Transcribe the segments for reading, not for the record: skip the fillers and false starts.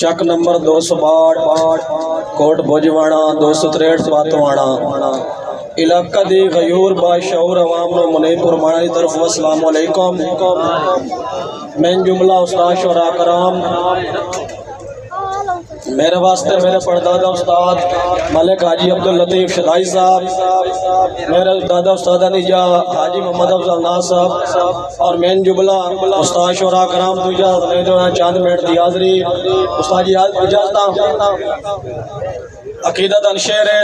चक number 262 coat भुजवाणा 263 स्वातवाणा इलाका दी गयूर बाशऊर अवाम no मुनीपुर माना की तरफ अस्सलाम वालेकुम। मैं जुमला उस्ताद शुरा कराम मेरे वास्ते मेरे परदादा उस्ताद मलिक हाजी अब्दुल लतीफ शदाई साहब, मेरे दादा उस्ताद निजा हाजी मोहम्मद अफजल नाज साहब और मेन जुमला उस्ताद शुरा कराम दूजा चांद मिनट की हाजरी उस्ताद जी इजाजत अकीदत शेर है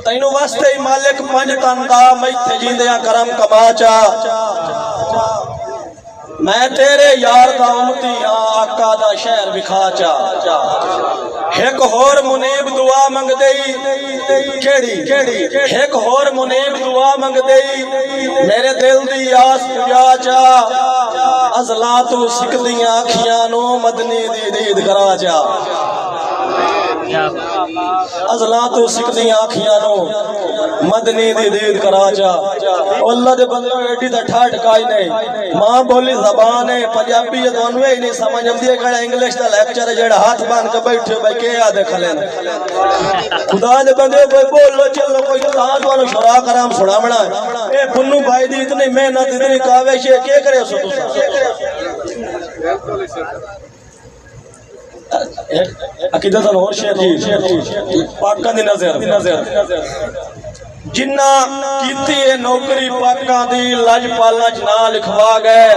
तैनू वास्ते ही मालिक पंज तन दा मैथे जींदियां करम कमा चा। मैं तेरे यार दा उम्मती हां आका दा शहर विखा चा। एक होर मुनीब दुआ मंग देई केड़ी एक होर मुनीब दुआ मंग देई मेरे दिल दी आस पुजा चा। अज़ला तू सिकदियां अखियां नु मदनी दी दीद करा चा। अज़ला तू सिकदियां अखियां नु मदनी दी दीद करा चा। अल्लाह दे बंदे एडी दा ठाठ काई नहीं मां बोली जबान है पंजाबी ये दोनों ही नहीं समझ आंदी है कड़ा इंग्लिश दा लेक्चर है जेड़ा हाथ बांध के बैठे भाई के आ देख लेन खुदा दे बंदे कोई बोलो चलो कोई ताज वाला शुरा कराम सुनावना ए पुन्नू भाई दी इतनी मेहनत इतनी काविश है के करे सो अकीदत और शेर जी पाका दी नजर जिन्ना कीती है नौकरी पाका दी लजपाला च ना लिखवा गए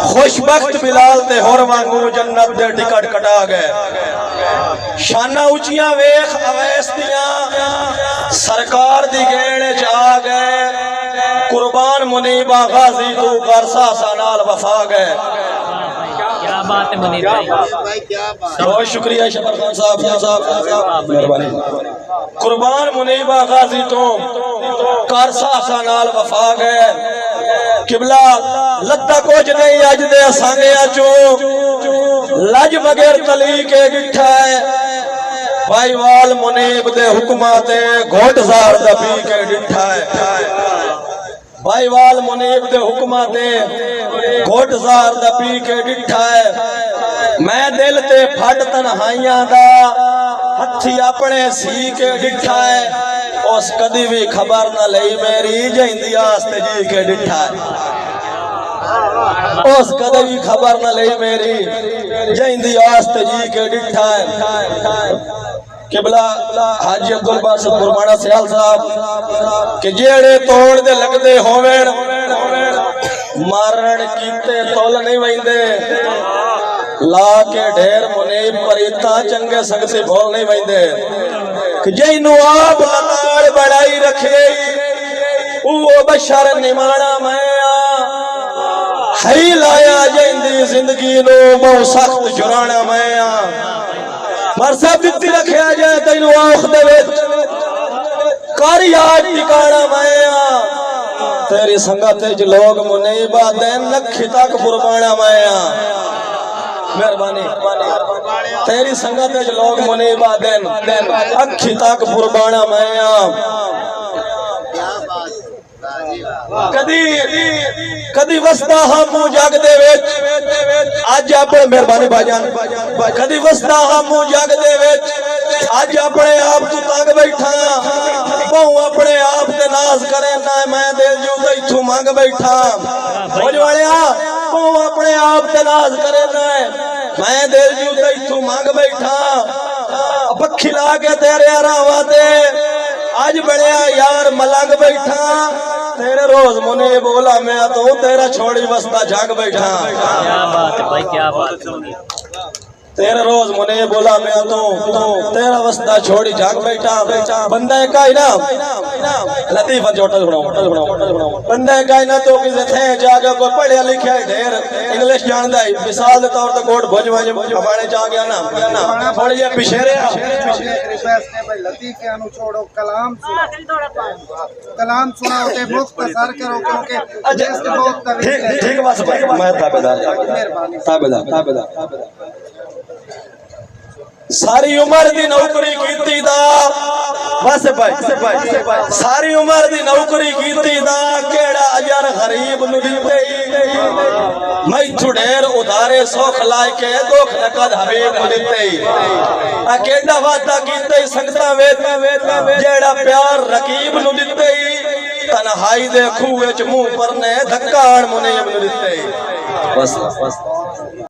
खुशबख्त बिलाल ते होर वांगू जन्नत दे टिकट कटा गए। शाना उचियां वेख अवैस दियां सरकार दी गेड़ च आ गए। कुर्बान मुनीबा गाजी तू करसा सा नाल वफा गए। क्या बात है मुनीब भाई, क्या बात। बहुत शुक्रिया शबर खान साहब मेहरबानी। कुर्बान मुनीबा गाजी तो कारसा सा नाल वफा गए। किबला लत्ता कुछ नहीं अज दे असाने चो लज बगैर तली के गिठा है। भाईवाल मुनीब दे हुक्मा ते घोट जार दा पी के डिठा है। भाईवाल मुनीब दे हुक्मा ते घोट जार दा पी के डिठा है। मैं दिल ते फट तन्हाइयां दा हथी अपने सी के डिठा है। उस कदी भी खबर न लई मेरी जैंदी आस्ते जी के डिठा है। उस कदी भी खबर न लई मेरी जैंदी आस्ते जी के डिठा है। किबला हाजी अब्दुल बासित गुरबाना सियाल साहब के जेड़े तोड़ दे लगदे होवेन मारण कीते तोल नहीं वहिंदे ला के ढेर मुनीब परीता चंगे संगते बोल नहीं वहिंदे कि जैनू आप लताड़ बढ़ाई रखे वो बशर निमाना मैं है लाया जैंदी जिंदगी नो बहुत सख्त जुराना मैं मर सब दित्ती रखिया जाए तेनू आख दे कर याद टिकाना मैं तेरी संगत च लोग मुनीबा दिन लखी तक कुर्बाना मैं मेहरबानी। तेरी संगत च लोग मुनीबा दिन अखी तक कुर्बाना मैं कदी कदी वसदा हम जग दे विच अज अपने मेहरबानी भाईजान कदी वसदा हम जग दे विच अज अपने आप तू तंग बैठा बहु अपने आप ते नाज करे ना मैं दिल जू तो इथों मंग बैठा बोल वालिया बहु अपने आप ते नाज करे ना मैं दिल जू तो इथों मंग बैठा पखी ला के तेरे रावा ते अज बड़िया यार मलंग बैठा तेरे रोज मुने बोला मैं तो तेरा छोड़ी बसता जाग बैठा। क्या बात है भाई, क्या बात है। तेरे रोज मुने बोला मैं तो तेरा बसता छोड़ी जाग बैठा। बंदा का ही ना लतीफ होटल बनाओ बंदा का ही ना तो किसी थे जाके कोई पढ़िया लिखा ढेर इंग्लिश जानता है मिसाल के तौर पर कोट भुजवाज हमारे जा गया ना थोड़ी जी पिछे रहा लतीफ के अनु छोड़ो कलाम सुना होते मुख्तसर करो क्योंकि ठीक बस मैं ताबेदार सारी उम्र दी नौकरी कीती दा बस भाई सारी उम्र दी नौकरी कीती दा केड़ा अजर गरीब नु दिते मैं छुड़ेर उधारे सौख लाए के दुख नकद हबीब नु दिते अकेडा वादा कीते संगता वेत जेड़ा प्यार रकीब नु दिते तन्हाई दे खूह विच मुंह परने धक्काण मुनीब नु दिते बस